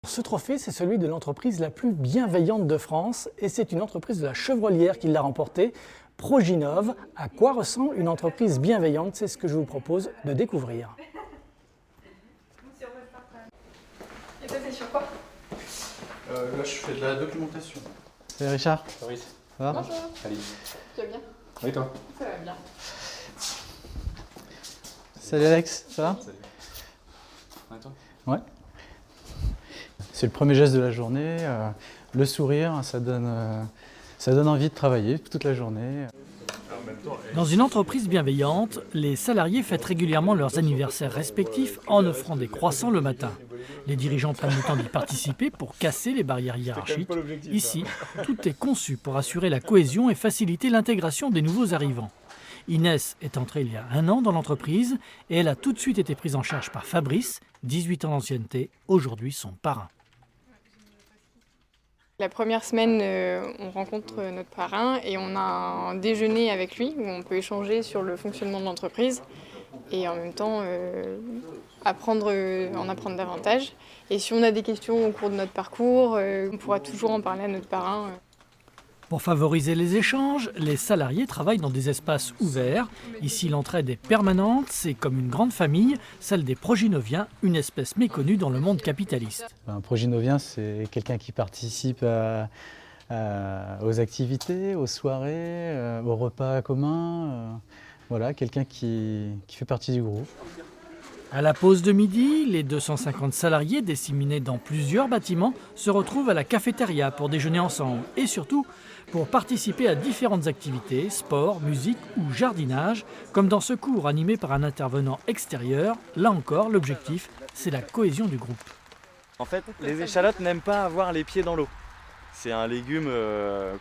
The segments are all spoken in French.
Ce trophée, c'est celui de l'entreprise la plus bienveillante de France et c'est une entreprise de la Chevrolière qui l'a remporté, Proginov. À quoi ressemble une entreprise bienveillante? C'est ce que je vous propose de découvrir. Et toi, t'es sur quoi? Là, je fais de la documentation. Salut Richard, Fabrice. ça va? Bonjour. Alice. Tu vas bien? Oui, toi? Ça va bien. Salut Alex, ça va? Salut. Et toi? Ouais. C'est le premier geste de la journée, le sourire, ça donne envie de travailler toute la journée. Dans une entreprise bienveillante, les salariés fêtent régulièrement leurs anniversaires respectifs en offrant des croissants le matin. Les dirigeants prennent le temps d'y participer pour casser les barrières hiérarchiques. Ici, tout est conçu pour assurer la cohésion et faciliter l'intégration des nouveaux arrivants. Inès est entrée il y a 1 an dans l'entreprise et elle a tout de suite été prise en charge par Fabrice, 18 ans d'ancienneté, aujourd'hui son parrain. La première semaine, on rencontre notre parrain et on a un déjeuner avec lui où on peut échanger sur le fonctionnement de l'entreprise et en même temps en apprendre davantage. Et si on a des questions au cours de notre parcours, on pourra toujours en parler à notre parrain. Pour favoriser les échanges, les salariés travaillent dans des espaces ouverts. Ici, l'entraide est permanente, c'est comme une grande famille, celle des proginoviens, une espèce méconnue dans le monde capitaliste. Un proginovien, c'est quelqu'un qui participe aux activités, aux soirées, aux repas communs. Voilà, quelqu'un qui fait partie du groupe. À la pause de midi, les 250 salariés disséminés dans plusieurs bâtiments se retrouvent à la cafétéria pour déjeuner ensemble et surtout pour participer à différentes activités, sport, musique ou jardinage, comme dans ce cours animé par un intervenant extérieur. Là encore, l'objectif, c'est la cohésion du groupe. En fait, les échalotes n'aiment pas avoir les pieds dans l'eau. C'est un légume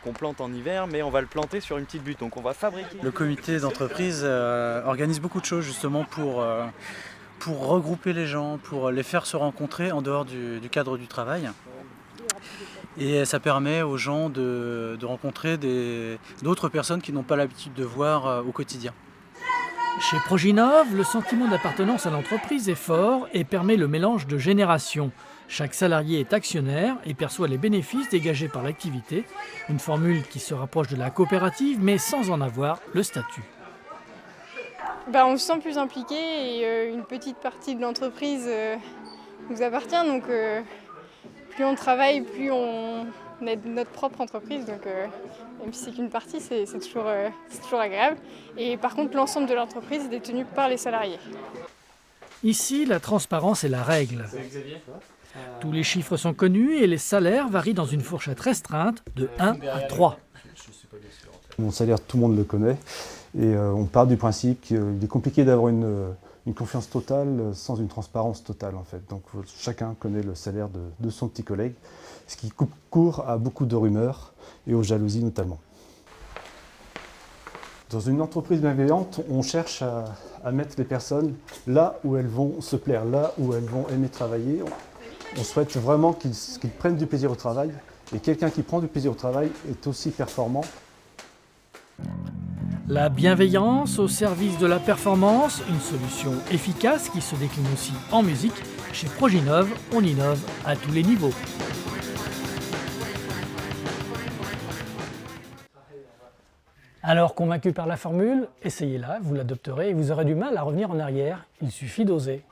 qu'on plante en hiver, mais on va le planter sur une petite butte. Donc on va fabriquer. Le comité d'entreprise organise beaucoup de choses justement pour regrouper les gens, pour les faire se rencontrer en dehors du cadre du travail. Et ça permet aux gens de rencontrer d'autres personnes qu'ils n'ont pas l'habitude de voir au quotidien. Chez Proginov, le sentiment d'appartenance à l'entreprise est fort et permet le mélange de générations. Chaque salarié est actionnaire et perçoit les bénéfices dégagés par l'activité, une formule qui se rapproche de la coopérative mais sans en avoir le statut. On se sent plus impliqué et une petite partie de l'entreprise nous appartient. Donc plus on travaille, plus on a notre propre entreprise. Donc même si c'est qu'une partie, c'est toujours agréable. Et par contre, l'ensemble de l'entreprise est détenu par les salariés. Ici, la transparence est la règle. Tous les chiffres sont connus et les salaires varient dans une fourchette restreinte de 1 à 3. Mon salaire, tout le monde le connaît. Et on part du principe qu'il est compliqué d'avoir une confiance totale sans une transparence totale en fait. Donc chacun connaît le salaire de son petit collègue, ce qui coupe court à beaucoup de rumeurs et aux jalousies notamment. Dans une entreprise bienveillante, on cherche à mettre les personnes là où elles vont se plaire, là où elles vont aimer travailler. On souhaite vraiment qu'ils prennent du plaisir au travail et quelqu'un qui prend du plaisir au travail est aussi performant. La bienveillance au service de la performance, une solution efficace qui se décline aussi en musique. Chez Proginov, on innove à tous les niveaux. Alors, convaincu par la formule, essayez-la, vous l'adopterez et vous aurez du mal à revenir en arrière. Il suffit d'oser.